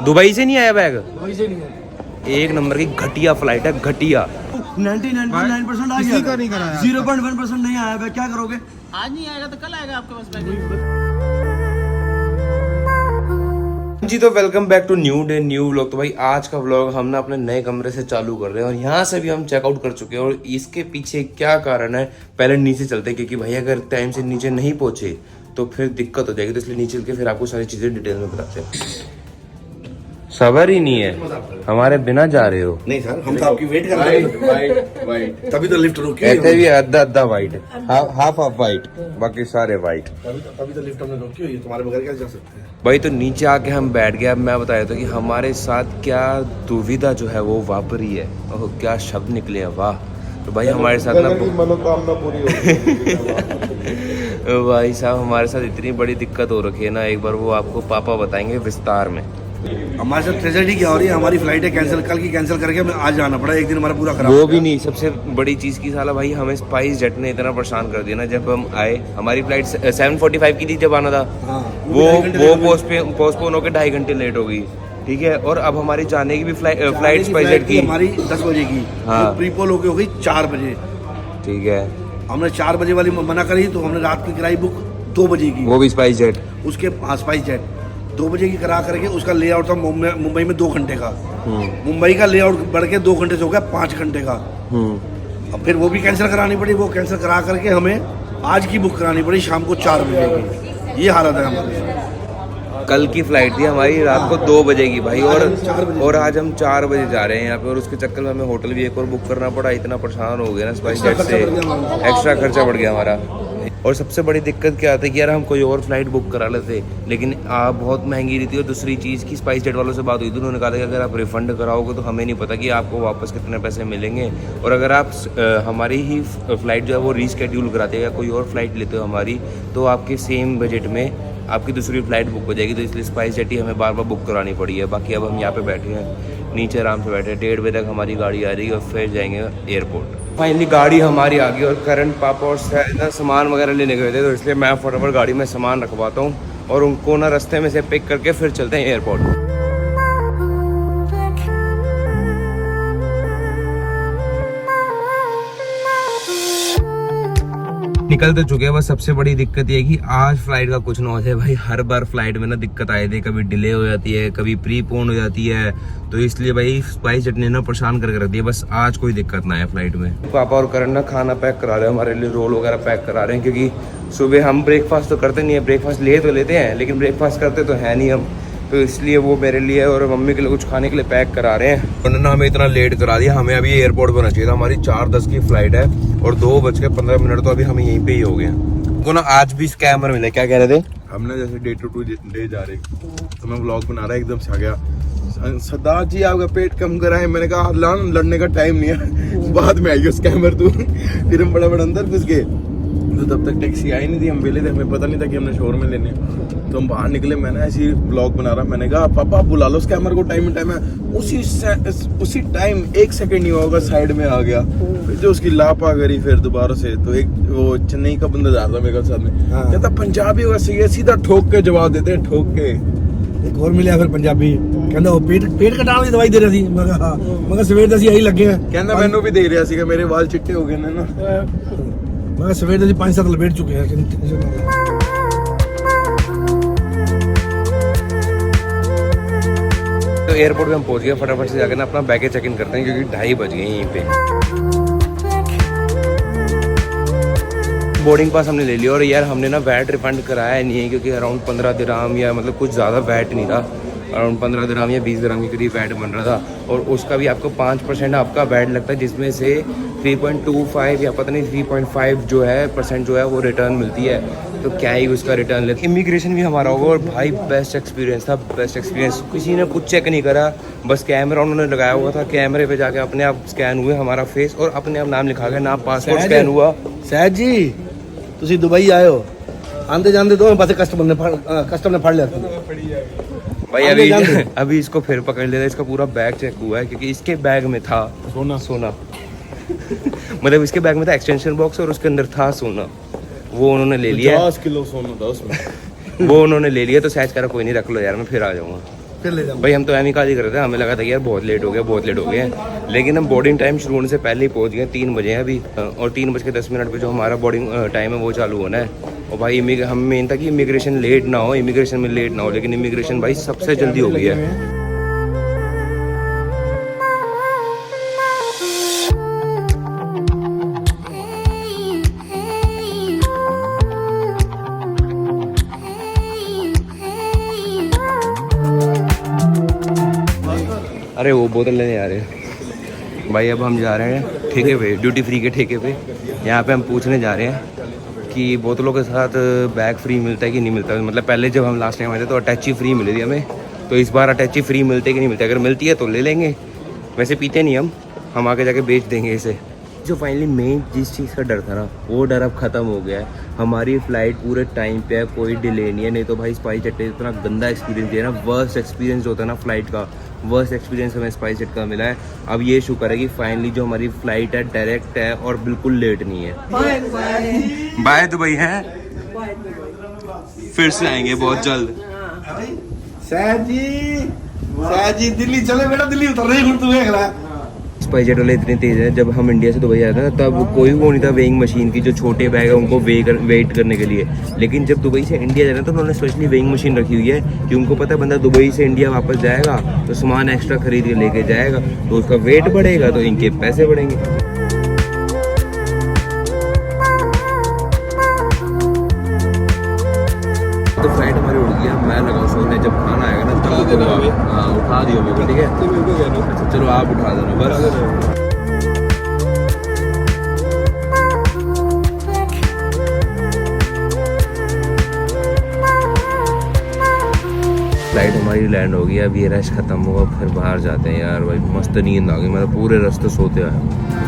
Dubai से नहीं आया बैग? दुबई से नहीं है। एक नंबर की घटिया फ्लाइट है, घटिया। 99.9% आ किसी का नहीं कराया। 0.1% नहीं आया भाई, क्या करोगे? आज नहीं आएगा तो कल आएगा आपके पास बैग। जी तो welcome back to new day new vlog. तो भाई आज का व्लॉग हम ना अपने नए कमरे से चालू कर रहे हैं और यहाँ से भी हम चेकआउट कर चुके हैं। और इसके पीछे क्या कारण है, पहले नीचे चलते हैं क्योंकि भाई अगर टाइम से नीचे नहीं पहुंचे तो फिर दिक्कत हो जाएगी। तो इसलिए नीचे चल के फिर आपको सारी चीजें डिटेल में बताते हैं। सबर ही नहीं है, हमारे बिना जा रहे हो। नहीं सर, हम तो आपकी वेट कर रहे हैं, तभी तो लिफ्ट रोकी है। कहते भी आधा वाइट, हाफ वाइट, बाकी सारे वाइट। तभी तो लिफ्ट हमने रोकी हुई है, तुम्हारे बगैर क्या जा सकते हैं भाई। तो नीचे आके हम बैठ गए। अब मैं बताया था कि हमारे साथ क्या दुविधा जो है वो वापरी है। ओह क्या शब्द निकले हैं, वाह। तो भाई हमारे साथ ना मनोकामना पूरी हो भाई साहब हमारे साथ इतनी बड़ी दिक्कत हो रखी है ना, एक बार वो आपको पापा बताएंगे विस्तार में। हमारे साथ ट्रेजेडी क्या हो रही है, हमारी फ्लाइट है कैंसिल, कल की कैंसिल करके हमें आज जाना पड़ा। एक दिन हमारा पूरा खराब। वो भी नहीं, सबसे बड़ी चीज की साला भाई हमें स्पाइस जेट ने इतना परेशान कर दिया ना। जब हम आए, हमारी फ्लाइट 7:45 की थी जब आना था। वो पोस्टपोन होकर 2.5 घंटे लेट हो गई। ठीक है, और अब हमारी जाने की भी फ्लाइट स्पाइस जेट की हमारी 10 बजे की, हाँ। प्रीपोल होके हो गई 4 बजे। ठीक है, हमने 4 बजे वाली मना करी तो हमने रात की कराई बुक 2 बजे की, वो भी स्पाइस जेट। उसके स्पाइस जेट 2 बजे की करा करके उसका लेआउट था मुंबई में 2 घंटे का। मुंबई का लेआउट बढ़ के 2 घंटे से हो गया 5 घंटे का। अब फिर वो भी कैंसिल करानी पड़ी। वो कैंसिल करा करके हमें आज की बुक करानी पड़ी शाम को 4 बजे की। ये हालत है हमारी। कल की फ्लाइट थी हमारी रात को 2 बजे की भाई, और आज हम 4 बजे जा रहे हैं यहाँ पे। और उसके चक्कर में हमें होटल भी एक और बुक करना पड़ा। इतना परेशान हो गया ना स्पाइस जेट से, एक्स्ट्रा खर्चा बढ़ गया हमारा। और सबसे बड़ी दिक्कत क्या आती है कि यार हम कोई और फ्लाइट बुक करा लेते, लेकिन आप बहुत महंगी रहती है। और दूसरी चीज़ की स्पाइस जेट वालों से बात हुई थी, उन्होंने कहा था कि अगर आप रिफंड कराओगे तो हमें नहीं पता कि आपको वापस कितने पैसे मिलेंगे। और अगर आप हमारी ही फ्लाइट जो है वो रीस्केड्यूल कराते हैं या कोई और फ्लाइट लेते हो हमारी, तो आपके सेम बजट में आपकी दूसरी फ्लाइट बुक हो जाएगी। तो इसलिए स्पाइस जेट ही हमें बार बार बुक करानी पड़ी है। बाकी अब हम यहाँ पे बैठे हैं, नीचे आराम से बैठे हैं। 1:30 बजे तक हमारी गाड़ी आ रही है और फिर जाएंगे एयरपोर्ट। फाइनली गाड़ी हमारी आ गई और करण पापा और शायद सामान वगैरह लेने गए थे, तो इसलिए मैं फटाफट गाड़ी में सामान रखवाता हूँ और उनको ना रास्ते में से पिक करके फिर चलते हैं एयरपोर्ट। निकल तो चुके हैं, बस सबसे बड़ी दिक्कत ये है कि आज फ्लाइट का कुछ ना हो जाए भाई। हर बार फ्लाइट में ना दिक्कत आए थे, कभी डिले हो जाती है, कभी प्रीपोन हो जाती है। तो इसलिए भाई स्पाइस जेट ने ना परेशान करके रख दिया। बस आज कोई दिक्कत ना है फ्लाइट में। पापा और करण ना खाना पैक करा रहे हैं हमारे लिए, रोल वगैरह पैक करा रहे हैं। क्योंकि सुबह हम ब्रेकफास्ट तो करते नहीं है, ब्रेकफास्ट ले तो लेते हैं लेकिन ब्रेकफास्ट करते तो है नहीं हम। तो इसलिए वो मेरे लिए और मम्मी के लिए कुछ खाने के लिए पैक करा रहे हैं। उन्होंने हमें इतना लेट करा दिया, हमें अभी एयरपोर्ट पर होना चाहिए था। हमारी 4:10 की फ्लाइट है और 2:15 तो अभी हम यहीं पे ही हो गए। उनको ना आज भी स्कैमर मिले। क्या कह रहे थे? हमने जैसे डे टू डे जा रहे तो मैं व्लॉग बना रहा एकदम से आ गया, सरदार जी आपका पेट कम कराए। मैंने कहा लड़ने का टाइम नहीं है, बाद में आएगी स्कैमर तू। फिर हम बड़ा अंदर घुस गए, तो तब तक टैक्सी आई नहीं थी, हम बेले थे, हमें पता नहीं था कि हमने शोर में लेने। तो हम बाहर निकले, मैंने ऐसी ब्लॉग बना रहा, मैंने कहा पापा बुला लो स्कैमर को, टाइम है। उसी टाइम 1 सेकंड नहीं होगा साइड में आ गया। फिर जो उसकी लापा करी फिर दोबारा से, तो एक वो चेन्नई का बंदा जा रहा था मेरे साथ में, कहता पंजाबी होगा सीधा ठोक के जवाब देते, ठोक के। एक और मिले फिर पंजाबी, कहना वो पेट कटाने की दवाई दे रही थी। मगर सवेर दसी यही लगे हैं, कहना मैनू भी दे रहा सी, मेरे वाल चिट्टे हो गए ना। मगर सवेर दसी 5-7 लपेट चुके हैं। तो एयरपोर्ट पे हम पहुंच गए, फटाफट से जाकर ना अपना बैगेज चेक इन करते हैं क्योंकि 2:30 बज गए यहीं पे। बोर्डिंग पास हमने ले लिया और यार हमने ना वैट रिफंड कराया नहीं है क्योंकि अराउंड 15 दिरहम या मतलब कुछ ज़्यादा वैट नहीं था, अराउंड 15 दिरहम या 20 दिरहम के करीब वैट बन रहा था। और उसका भी आपको 5% आपका वैट लगता है, जिसमें से 3.25 या पता नहीं 3.5 जो है % जो है वो रिटर्न मिलती है। तो क्या ही उसका रिटर्न लेते। इमिग्रेशन भी हमारा होगा और भाई बेस्ट एक्सपीरियंस था, बेस्ट एक्सपीरियंस। किसी ने कुछ चेक नहीं करा, बस कैमरा उन्होंने लगाया हुआ था, कैमरे पे जाके अपने आप स्कैन हुए हमारा फेस और अपने आप नाम लिखा गया, नाम पासपोर्ट स्कैन हुआ। सहज जी तुसी दुबई आए हो, आंदे जांदे दो पासे कस्टमर ने फड़ लिया भाई। अभी इसको फिर पकड़ लेता, इसका पूरा बैग चेक हुआ है क्योंकि इसके बैग में था सोना मतलब इसके बैग में था एक्सटेंशन बॉक्स और उसके अंदर था सोना, वो उन्होंने ले लिया। 50 किलो सोना था उसमें। वो उन्होंने ले लिया। तो सहज करा कोई नहीं, रख लो यार, मैं फिर आ जाऊंगा। फिर ले जाऊंगा। भाई हम तो एम ही काज ही कर रहे थे, हमें लगा था कि यार बहुत लेट हो गया, लेकिन हम बोर्डिंग टाइम शुरू होने से पहले ही पहुंच गए। 3 बजे हैं अभी, और 3:10 पे जो हमारा बोर्डिंग टाइम है वो चालू होना है। और भाई हम मेन था कि इमिग्रेशन लेट ना हो, इमिग्रेशन में लेट ना हो, लेकिन इमिग्रेशन भाई सबसे जल्दी हो गई है। अरे वो बोतल लेने आ रहे हैं भाई। अब हम जा रहे हैं ठेके पे, ड्यूटी फ्री के ठेके पे। यहाँ पे हम पूछने जा रहे हैं कि बोतलों के साथ बैग फ्री मिलता है कि नहीं मिलता। मतलब पहले जब हम लास्ट टाइम आए थे तो अटैची फ्री मिली थी हमें, तो इस बार अटैची फ्री मिलते कि नहीं मिलते। अगर मिलती है तो ले लेंगे, वैसे पीते नहीं हम आगे जाके बेच देंगे इसे। जो फाइनली मेन जिस चीज़ का डर था ना, वो डर अब ख़त्म हो गया है। हमारी फ़्लाइट पूरे टाइम पे है, कोई डिले नहीं है। नहीं तो भाई स्पाइस जेट इतना गंदा एक्सपीरियंस दिया ना, वर्स्ट एक्सपीरियंस होता है ना फ्लाइट का, वर्स्ट एक्सपीरियंस हमें स्पाइस जेट का मिला है। अब ये शुक्र है कि फाइनली जो हमारी फ़्लाइट है डायरेक्ट है और बिल्कुल लेट नहीं है। बाय दुबई है, फिर से आएंगे बहुत जल्द। सैद जी दिल्ली चले बेटा, दिल्ली उतर रही हूँ तू देख रहा। स्पाइस जेट वाले इतने तेज़ हैं, जब हम इंडिया से दुबई आए थे ना तब कोई वो नहीं था वेइंग मशीन की, जो छोटे बैग है उनको वेट करने के लिए। लेकिन जब दुबई से इंडिया जाना तो उन्होंने स्पेशली वेइंग मशीन रखी हुई है कि उनको पता है बंदा दुबई से इंडिया वापस जाएगा तो सामान एक्स्ट्रा खरीद के लेके जाएगा, तो उसका वेट बढ़ेगा तो इनके पैसे बढ़ेंगे। तो फ्लाइट हमारी उड़ गया, मैं लगा सोने, जब खाना आएगा ना तब हाँ उठा दियो मेरे को, ठीक है? अच्छा चलो आप उठा देना बस। फ्लाइट हमारी लैंड हो गई, अब ये रश खत्म होगा, फिर बाहर जाते हैं यार। भाई मस्त नींद आ गई, मतलब पूरे रास्ते सोते आए।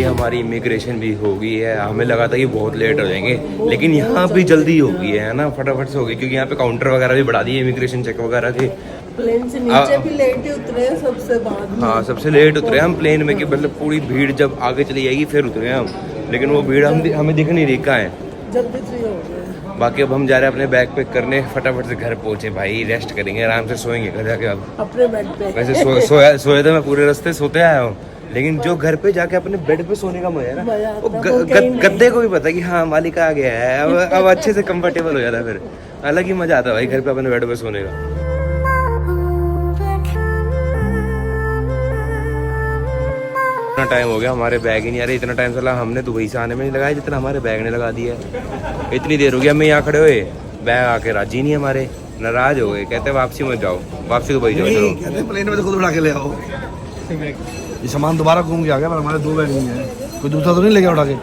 हमारी इमिग्रेशन भी हो गई है। हमें लगा था कि बहुत लेट हो जाएंगे, लेकिन यहाँ भी जल्दी हो गई है ना, फटाफट से हो गई, क्योंकि यहाँ पे काउंटर वगैरह भी बढ़ा दिए इमिग्रेशन चेक वगैरह के। प्लेन से नीचे भी लेट ही उतरे हैं सबसे बाद में। हाँ सबसे लेट उतरे हम प्लेन में, कि मतलब पूरी भीड़ जब आगे चली जाएगी फिर उतरे हम, लेकिन वो भीड़ हमें दिख नहीं रही कहाँ है। जल्दी फ्री हो गए। बाकी अब हम जा रहे हैं अपने बैग पैक करने, फटाफट से घर पहुंचे भाई, रेस्ट करेंगे, आराम से सोएंगे घर जाके। अब अपने बेड पे वैसे सोया तो मैं पूरे रास्ते सोते आया हूँ, लेकिन जो घर पे जाके अपने बेड पे सोने का मजा है ना, वो गद्दे को भी पता है कि हाँ मालिक आ गया है, अब अच्छे से कंफर्टेबल हो जाता है, फिर अलग ही मजा आता है भाई घर पे अपने बेड पे सोने का। इतना टाइम हो गया हमारे बैग ही नहीं आ रहे। इतना टाइम चला हमने दुबई से आने में नहीं लगाया जितना हमारे बैग ने लगा दिया है। इतनी देर हो गई हमें यहाँ खड़े हुए, बैग आके राजी नहीं हमारे, नाराज हो गए, कहते वापसी मत जाओ, वापसी दुबई जाओ। चलो कहते प्लेन में तो खुद उठा के ले आओ। ये सामान दोबारा घूम के आ गया, पर हमारे 2 बैग नहीं है, कोई दूसरा तो नहीं ले गया उठा के?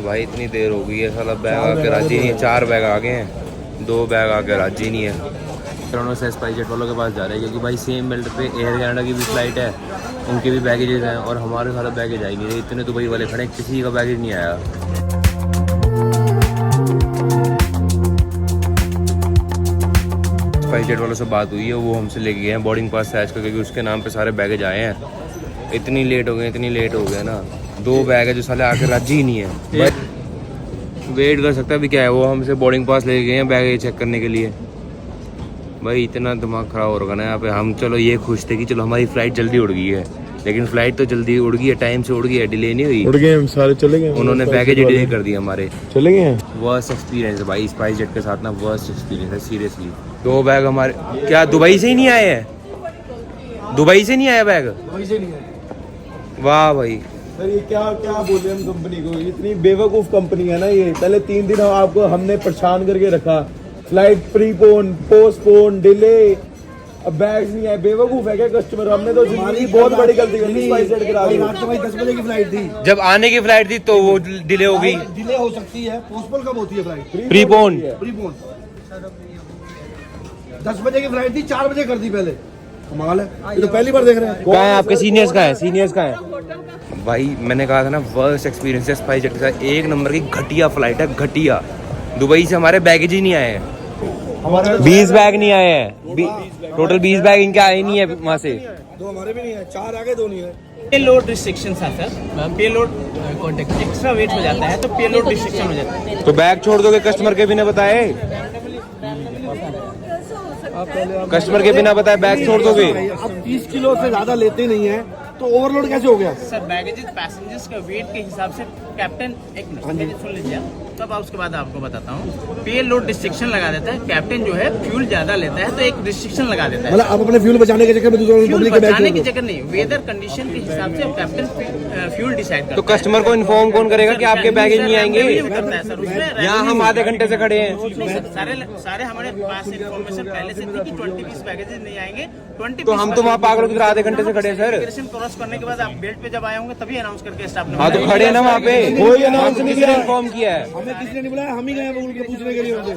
भाई इतनी देर हो गई है, साला बैग आके राजी नहीं है। 4 बैग आ गए हैं, 2 बैग आके राजी नहीं है। फिर उन्होंने से स्पाइस जेट वालों के पास जा रहे हैं, क्योंकि भाई सेम बेल्ट पे एयर कनाडा की भी फ्लाइट है, उनके भी बैगेजेस हैं, और हमारे सारा बैगेज आई नहीं रहे। इतने दुबई वाले खड़े, किसी का बैगेज नहीं आया। स्पाइस जेट वालों से बात हुई है, वो हमसे लेके गए हैं बोर्डिंग पास सैच का, क्योंकि उसके नाम पे सारे बैगेज आए हैं। इतनी लेट हो गए ना, 2 बैग है जो साले आके राजी ही नहीं है। वेट कर सकता है अभी क्या है, वो हमसे बोर्डिंग पास लेके गए हैं बैगेज चेक करने के लिए। भाई इतना दिमाग खराब हो रहा है ना यहाँ पे। हम चलो ये खुश थे कि चलो हमारी फ्लाइट जल्दी उड़ गई है, लेकिन फ्लाइट तो जल्दी उड़ गई है, टाइम से उड़ गई है, डिले नहीं हुई। उड़ गए हम सारे, चले गए। उन्होंने बैगेज डिले कर दिए हमारे, चले गए। वर्स्ट एक्सपीरियंस है भाई स्पाइस जेट के साथ ना, वर्स्ट एक्सपीरियंस है सीरियसली। 2 बैग हमारे, क्या दुबई से ही नहीं आए हैं? दुबई से नहीं आया बैग? वाह भाई, सर ये क्या बोले हम कंपनी को, इतनी बेवकूफ कंपनी है ना ये। पहले 3 दिन आपको हमने परेशान करके रखा, फ्लाइट प्रीपोन, पोस्टपोन, डिले, अब बैग्स नहीं है। बेवकूफ है क्या कस्टमर? हमने तो हमारी बहुत बड़ी गलती कर दी, स्पाइस जेट करा दी। रात को भाई 10 बजे की फ्लाइट थी, जब आने की फ्लाइट थी तो वो डिले हो गई। डिले हो सकती है। पोस्टपोन कब होती है फ्लाइट? प्रीपोन। प्रीपोन 10 बजे की फ्लाइट थी, 4 बजे कर दी पहले। कमाल है, ये तो पहली बार देख रहे हैं। कहाँ है आपके सीनियर्स का है? सीनियर्स का है भाई। मैंने कहा था ना वर्स्ट एक्सपीरियंस है स्पाइस जेट के साथ। 1 नंबर की घटिया फ्लाइट है, घटिया। दुबई से हमारे बैगेज ही नहीं आए हैं। हमारे 20 बैग नहीं आए हैं, टोटल 20 बैग इनके आए नहीं है वहाँ से। दो हमारे भी नहीं है, 4 आगे 2 नहीं है। पे लोड रिस्ट्रिक्शन है सर, पे लोड कॉन्टेक्ट एक्स्ट्रा वेट हो जाता है तो पे लोड रिस्ट्रिक्शन हो जाता है। तो बैग छोड़ दोगे कस्टमर के बिना बताए? कस्टमर के बिना बताए बैग छोड़ दोगे? अब 30 किलो से ज्यादा लेते नहीं है तो ओवरलोड कैसे हो गया? सर बैगेजेस पैसेंजर्स का वेट के हिसाब से कैप्टन एक मिनट सुन लीजिए, तब आप उसके बाद आपको बताता हूँ। पे लोड रिस्ट्रिक्शन लगा देता है कैप्टन, जो है फ्यूल ज्यादा लेता है तो एक रिस्ट्रिक्शन लगा देता है। मतलब आप अपने फ्यूल बचाने के चक्कर में दूसरों फ्यूल पब्लिक के बैग बचाने छोड़ की दो। जगह नहीं, वेदर कंडीशन के हिसाब से कैप्टन फ्यूल डिसाइड करता तो है। कस्टमर को इन्फॉर्म कौन करेगा कि आपके बैगेज नहीं आएंगे? करता है सर, उसमें यहाँ हम आधे घंटे से खड़े हैं। नहीं सर, सारे हमारे पास इन्फॉर्मेशन पहले से थी कि 20-20 बैगेजेस नहीं आएंगे। 20 तो हम तो वहाँ पागलों की तरह आधे घंटे से खड़े हैं सर। इमिग्रेशन क्रॉस करने के बाद आप बेल्ट पे जब आए होंगे तभी अनाउंस करके स्टाफ ने हाँ तो खड़े हैं ना वहाँ पे, कोई अनाउंस नहीं किसी ने किया। इन्फॉर्म किया है? हमें किसी ने नहीं बुलाया, हम ही गए उनके पूछने के लिए उनसे।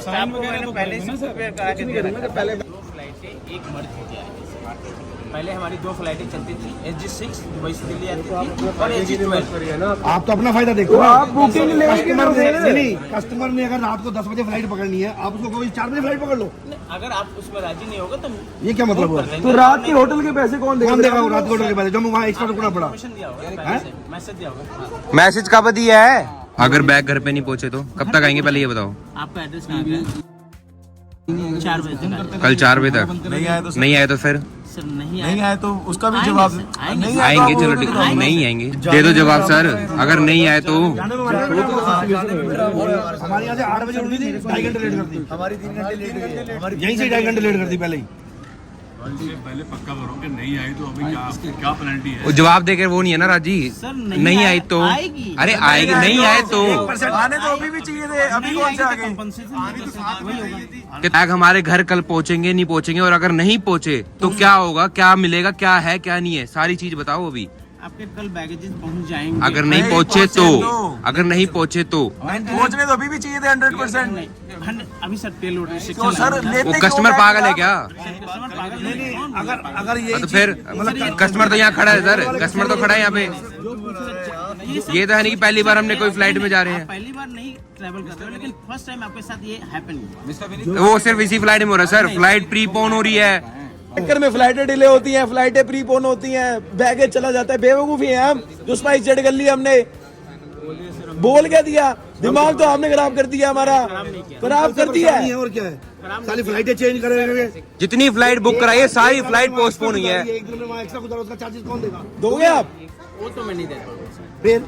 स्टाफ को मैंने पहले से प्रिपेयर करा के दिया रखा। पहले 2 फ्लाइटें एक मर्ज हो गया है। पहले हमारी 2 फ्लाइटें चलती थी, SG6 दुबई से दिल्ली आती थी और SG12। आप तो अपना फायदा देखो, आप बुकिंग कस्टमर ने अगर रात को 10 बजे फ्लाइट पकड़नी है, आप उसको कभी 4 बजे फ्लाइट पकड़ लो। अगर आप उसमें राजी नहीं होगा तो ये क्या मतलब हुआ? तो रात के होटल के पैसे कौन देगा? रात के होटल के पैसे जो हमें वहाँ एक्स्ट्रा रुकना पड़ा। परमिशन दिया होगा पहले से, मैसेज दिया होगा। मैसेज कब दिया है? अगर बैग घर पे नहीं पहुँचे तो कब तक आएंगे पहले ये बताओ? आपका एड्रेस कहाँ पे है? 4 बजे तक आएंगे। कल 4 बजे तक नहीं आए तो फिर सर नहीं आए तो उसका भी आएंगे जवाब सर, आएंगे। नहीं आएंगे। चलो ठीक है, नहीं आएंगे दे दो जवाब सर। अगर नहीं आए तो हमारे यहाँ से 8 बजे उठी थी, 2.5 घंटे लेट कर दी। हमारी 3 घंटे लेट गई, यहीं से 2.5 घंटे लेट कर दी पहले ही। पहले पक्का करो कि नहीं आई तो अभी क्या पेनल्टी है? वो जवाब देकर वो नहीं है ना राजी। सर नहीं आई तो आएगी। अरे आएगी, नहीं आए तो आने तो अभी भी चाहिए थे, अभी कौन से आ गए? वही होगा। कि बैग हमारे घर कल पहुंचेंगे नहीं पहुंचेंगे, और अगर नहीं पहुंचे तो क्या होगा, क्या मिलेगा, क्या है क्या नहीं है, सारी चीज बताओ अभी। आपके कल बैगेजेस पहुंच जाएंगे। अगर नहीं पहुंचे तो अगर नहीं पहुंचे तो पहुंचने तो अभी भी चाहिए थे 100%। अभी सर पे लोड तो सर लेते वो क्यों कस्टमर बैग पागल है क्या? कस्टमर पागल नहीं है। अगर हाँ, तो फिर कस्टमर तो यहाँ खड़ा है सर, कस्टमर तो खड़ा है यहाँ पे। ये तो है नहीं कि पहली बार हमने कोई फ्लाइट में जा रहे हैं। पहली बार नहीं ट्रैवल कर रहे हो, लेकिन फर्स्ट टाइम आपके साथ ये हैपन हुआ। वो सिर्फ इसी फ्लाइट में हो रहा है सर, फ्लाइट प्रीपोन हो रही है। चक्कर में फ्लाइटें डिले होती हैं, फ्लाइटें प्रीपोन होती हैं, बैगेज चला जाता है। बेवकूफी है हम, जो स्पाइस जेट कर लिया हमने। बोल क्या दिया? दिमाग तो आपने खराब कर दिया, हमारा खराब कर दिया है। और क्या है, सारी फ्लाइटें चेंज करेंगे। जितनी फ्लाइट बुक कराई है सारी फ्लाइट पोस्टपोन हुई है। एक दिन में वहाँ एक्स्ट्रा गुजारा, उसका चार्जेस कौन देगा? दोगे आप? वो तो मैं नहीं देता हूँ। फिर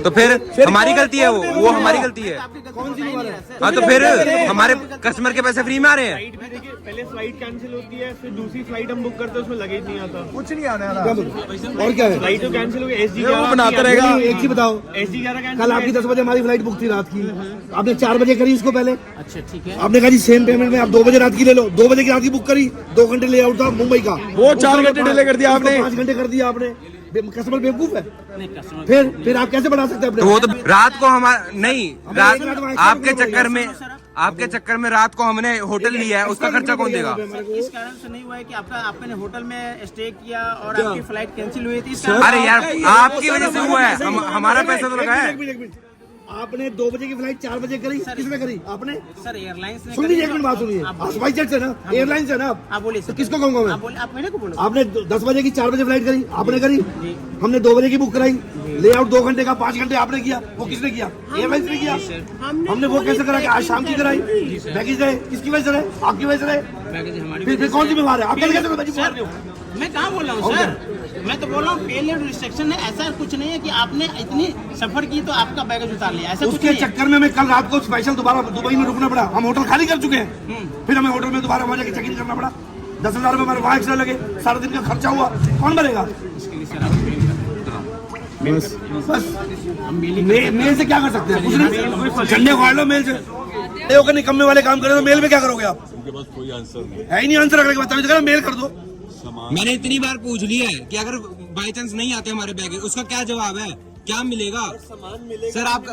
तो फिर हमारी गलती है, वो हमारी गलती है। कौन सी बीमारी है? हाँ तो फिर हमारे कस्टमर के पैसे फ्री में आ रहे हैं। फ्लाइट भी देखिए, पहले फ्लाइट कैंसिल होती है, फिर दूसरी फ्लाइट हम बुक करते हैं, उसमें लगेज नहीं आता। कुछ नहीं आने वाला। क्या बोल- और क्या है? फ्लाइट तो कैंसिल हो गई, वो बनाता रहेगा। एक चीज बताओ, SG11 कैंसिल। कल आपकी 10 बजे हमारी फ्लाइट बुक थी रात की, आपने 4 बजे करी इसको पहले। अच्छा ठीक है। आपने कहा जी सेम पेमेंट में आप 2 बजे रात की ले लो। 2 बजे की रात की बुक करी, 2 घंटे ले आउट था मुंबई का, वो 4 घंटे डिले कर दिया आपने। 5 घंटे कर दिया आपने। कस्टमर बेवकूफ है। नहीं कस्टमर फिर आप कैसे बढ़ा सकते हैं अपने? तो वो तो रात को हमारा नहीं, रात एक रात वहाँ आपके एक्स्ट्रा चक्कर में रात को हमने होटल लिया है, उसका खर्चा कौन देगा? इस कारण से नहीं हुआ है कि आपने होटल में स्टे किया और आपकी फ्लाइट कैंसिल हुई थी। इस कारण अरे यार आपकी वजह से हुआ है, हमारा पैसा तो लगा है। एक मिनट। आपने 2 बजे की फ्लाइट 4 बजे करी, किसने करी? आपने। सर एयरलाइंस ने सुन लीजिए, एक मिनट बात सुनिए। आप स्पाइस जेट से ना, एयरलाइन से ना आप बोलिए तो किसको कहूंगा मैं? आप बोले, आप मेरे को बोलो। आपने 10 बजे की 4 बजे फ्लाइट करी, आपने करी। हमने 2 बजे की बुक कराई, ले आउट 2 घंटे का 5 घंटे आपने किया। वो किसने किया? एयरलाइंस ने किया। हमने वो कैसे करा कि आज शाम की कराई? बैगेज रहे, किसकी वजह से रहे? आपकी वजह से रहे। बैगेज हमारी फिर कौन जिम्मेवार है? आप कैसे बोल रहे हो? मैं कहाँ बोल रहा हूँ सर, मैं तो बोल रहा हूँ पे लोड रिस्ट्रिक्शन है। ऐसा कुछ नहीं है कि आपने इतनी सफर की तो आपका बैगेज उतार लिया, ऐसा कुछ उसके नहीं है। चक्कर में मैं कल रात को स्पेशल दोबारा दुबई में रुकना पड़ा। हम होटल खाली कर चुके हैं, फिर हमें होटल में दोबारा वहाँ जाके चेक इन करना पड़ा। 10,000 रुपये हमारे वहाँ एक्स्ट्रा लगे, सारा दिन का खर्चा हुआ, कौन भरेगा? इसके लिए सर आप मेल करें। बस हम मेल मेल से क्या कर सकते हैं? कुछ नहीं, झंडे उखाड़ लो मेल से। होकर निकम्मे वाले काम करे तो मेल में क्या करोगे आप? उनके पास कोई आंसर नहीं है ही नहीं आंसर रखने के बाद, तभी तो कह रहा मेल कर दो। मैंने इतनी बार पूछ लिया है कि अगर बाई चांस नहीं आते हमारे बैगेज, उसका क्या जवाब है, क्या मिलेगा? सर आप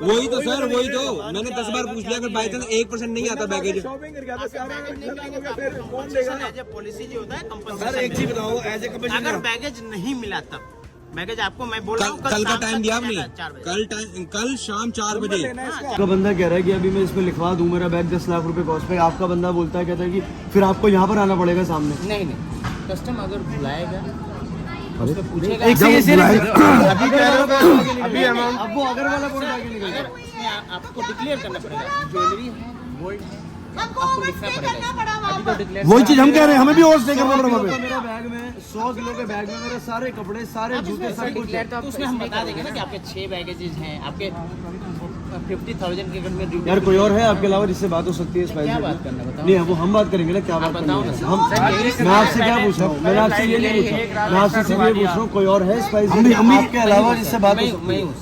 वही तो सर, वही तो मैंने 10 बार पूछ लिया, अगर बाई चांस 1% नहीं आता बैगेज। पॉलिसी जो होता है सर कंपनसेशन। एक चीज बताओ, एज ए अगर बैगेज नहीं मिला तब बैगेज आपको मैं बोल रहा हूँ कल का शाम टाइम तक दिया आ आपने? जाएगा, 4 बजे। कल शाम 4 बजे। आपका बंदा कह रहा है कि अभी मैं इसमें लिखवा दूं मेरा बैग 10 लाख रुपए कॉस्ट पे, आपका बंदा बोलता है कहता है कि फिर आपको यहाँ पर आना पड़ेगा सामने। नहीं कस्टम अगर बुलाएगा उसको पूछेगा एक से अभी कह रहे हो अभी अमाउंट अब वो अगर वाला बोल आगे निकल अगर उसमें आपको डिक्लेयर करना पड़ेगा ज्वेलरी है गोल्ड है आपको लिखना पड़ेगा अभी तो डिक्लेयर वही चीज हम कह रहे हैं, हमें भी और स्टे करना पड़ा वहाँ पे। मेरा बैग में 100 किलो के बैग में मेरे सारे कपड़े सारे जूते सब कुछ है। तो उसमें हम बता देंगे ना कि आपके 6 बैगेजेस हैं आपके 50,000 के अगर में यार कोई और है आपके अलावा जिससे बात हो सकती है इस क्या बात करना बताओ नहीं वो हम बात करेंगे ना, क्या बात बताओ करनी है। ना। हम मैं आपसे क्या पूछ रहा हूँ, मैंने आपसे ये नहीं पूछा, मैं आपसे सिर्फ ये पूछ रहा हूँ कोई और है स्पाइस आपके अलावा जिससे बात हो सकती मैं है? हूँ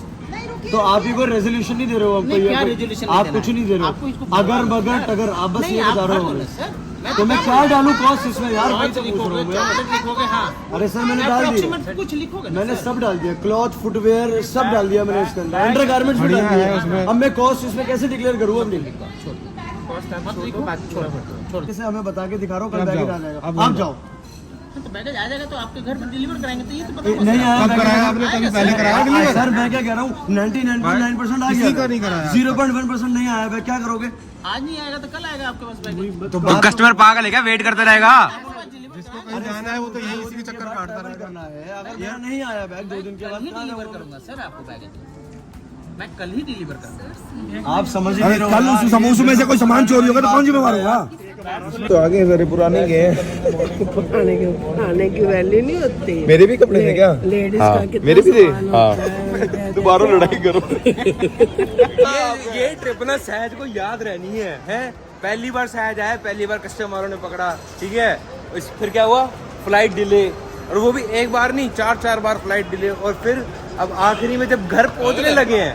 तो आप ही कोई रेजोल्यूशन नहीं दे रहे हो हमको, नहीं, ये क्या कोई- resolution आप नहीं कुछ देना नहीं दे है? रहे आपको हो, इसको अगर बोलना बगर है। टगर आप बस नहीं ये आप बता रहे भर हो दो ना, हमें। सर तो मैं क्या डालूं कॉस्ट इसमें यार, वही तो पूछ रहा लिखोगे हूँ क्या मैं। लिखोगे हाँ अरे सर मैंने डाल दिया, Approximate कुछ लिखोगे ना मैंने सर। सब डाल दिया, क्लॉथ फुटवेयर सब डाल दिया मैंने इसके अंदर, अंडर गारमेंट्स भी डाल दिया। अब मैं कॉस्ट इसमें कैसे डिक्लेयर करूँ अपनी? मत लिखो बात छोड़ो जैसे हमें बता के दिखा रहा हूँ, कल बैग आ जाएगा, आप जाओ। तो बैगेज आ जाएगा तो आपके घर पर डिलीवर कराएंगे तो ये तो पता नहीं आया कब कराया आपने? कभी पहले कराया? सर मैं क्या कह रहा हूँ 99.9% आ गया, का नहीं कराया। 0.1% नहीं आया है, क्या करोगे? आज नहीं आएगा तो कल आएगा आपके पास बैगेज तो बात कस्टमर पागल है क्या, वेट करते रहेगा? जिसको कहीं जाना है वो तो यही इसी के चक्कर काटता रहेगा। करना है, अगर मेरा नहीं आया बैग 2 दिन के बाद ही कहाँ डिलीवर जाऊंगा? करूंगा सर आपको बैगेज मैं कल ही डिलीवर करूंगा आप समझ ही नहीं रहे हो कल उस समोसे में से कोई सामान चोरी होगा तो कौन जिम्मेवार होगा? तो आगे सारे पुराने गए खाने की वैल्यू नहीं होती। मेरे भी कपड़े थे क्या? लेडीज का कितना मेरे भी थे? सामान होता है। दोबारा लड़ाई करो। ये ट्रिप ना सहज को याद रहनी है, हैं? पहली बार सहज आया, पहली बार कस्टमरों ने पकड़ा, ठीक है? फिर क्या हुआ, फ्लाइट डिले, और वो भी एक बार नहीं 4 बार फ्लाइट डिले, और फिर अब आखिरी में जब घर पहुंचने लगे हैं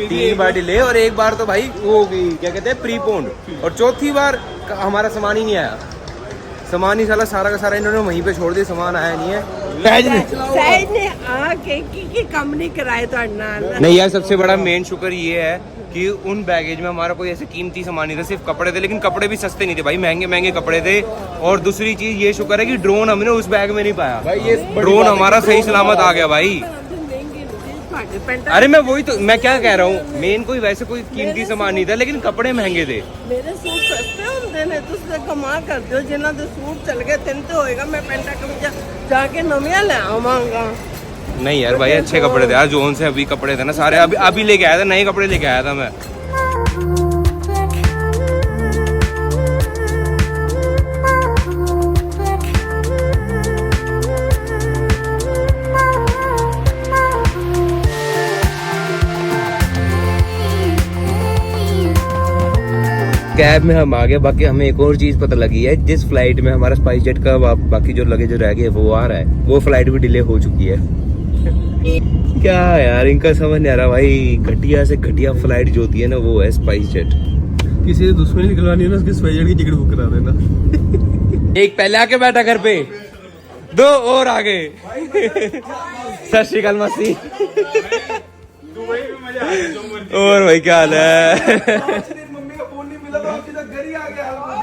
3 बार डिले, और एक बार तो भाई वो हो गई क्या कहते हैं प्रीपोन्ड, और चौथी बार हमारा सामान ही नहीं आया। सामान ही सारा का सारा इन्होंने वहीं पे छोड़ दिया, सामान आया नहीं है। सहज ने आके की कम नहीं कराए तो नहीं यार, सबसे बड़ा मेन शुक्र ये है कि उन बैगेज में हमारा कोई ऐसे कीमती सामान नहीं था, सिर्फ कपड़े थे, लेकिन कपड़े भी सस्ते नहीं थे भाई, महंगे महंगे कपड़े थे। और दूसरी चीज ये शुक्र है कि ड्रोन हमने उस बैग में नहीं पाया भाई, ये ड्रोन हमारा सही सलामत आ गया भाई। अरे मैं वही तो मैं क्या कह रहा हूँ, मेन कोई वैसे कोई कीमती सामान नहीं था, लेकिन कपड़े महंगे थे। मेरे सूट सस्ते होंगे ने, तुझसे कमा करते हो, जिन्हों के सूट चल गए तीन तो होएगा, मैं पेंटा कमीजा जाके नविया ले आवांगा। नहीं यार भाई, अच्छे कपड़े थे यार, जोन से अभी कपड़े थे ना सारे, अभी लेके आया था, नए कपड़े लेके आया था मैं। कैब में हम आ गए, बाकी हमें एक और चीज पता लगी है, जिस फ्लाइट में हमारा स्पाइस जेट का बाकी जो लगेज रह गया वो आ रहा है, वो फ्लाइट भी डिले हो चुकी है। क्या यार, इनका समझ नहीं आ रहा भाई, घटिया से घटिया फ्लाइट जो होती है ना वो है स्पाइस जेट। किसी से दुश्मनी निकलवानी है ना, उसकी स्पाइस जेट की टिकट बुक करा देना। एक पहले आके बैठा घर पे, 2 और आ गए। सत श्री अकाल मासी। और भाई क्या हाल है?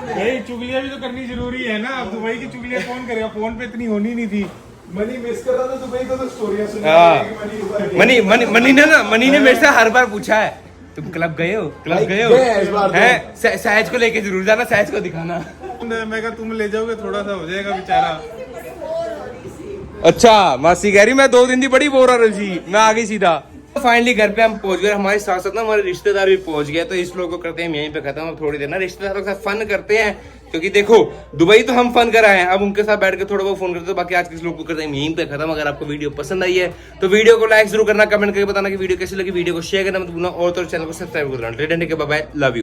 भाई चुगलियां भी तो करनी जरूरी है ना, अब दुबई की चुगलियां कौन करेगा, फोन पे इतनी होनी नहीं थी। मनी मिस कर रहा था दुबई को, तो स्टोरियां सुन हाँ। मनी ने मेरे से हर बार पूछा है, तुम क्लब गए हो, क्लब गए हो? हैं? सहज को लेके जरूर जाना, सहज को दिखाना। मैं कहा तुम ले जाओगे थोड़ा सा हो जाएगा बेचारा। अच्छा, मासी कह रही मैं 2 दिन की बड़ी बोर हो रही थी, मैं आ गई सीधा। फाइनली घर पे हम पहुंच गए, हमारे साथ साथ ना हमारे रिश्तेदार भी पहुंच गए, तो इस लोग को करते हैं यहीं पे खत्म। अब थोड़ी देर ना रिश्तेदारों के साथ फन करते हैं, क्योंकि देखो दुबई तो हम फन कराए हैं, अब उनके साथ बैठ के थोड़ा बहुत फोन करते हैं। बाकी आज किस लोग को करते हैं यहीं पे खत्म। अगर आपको वीडियो पसंद आई है तो वीडियो को लाइक जरूर करना, कमेंट करके बताना कि वीडियो कैसी लगी, वीडियो को शेयर करना मत भूलना, और तो चैनल को सब्सक्राइब कर देना। Bye bye, love you.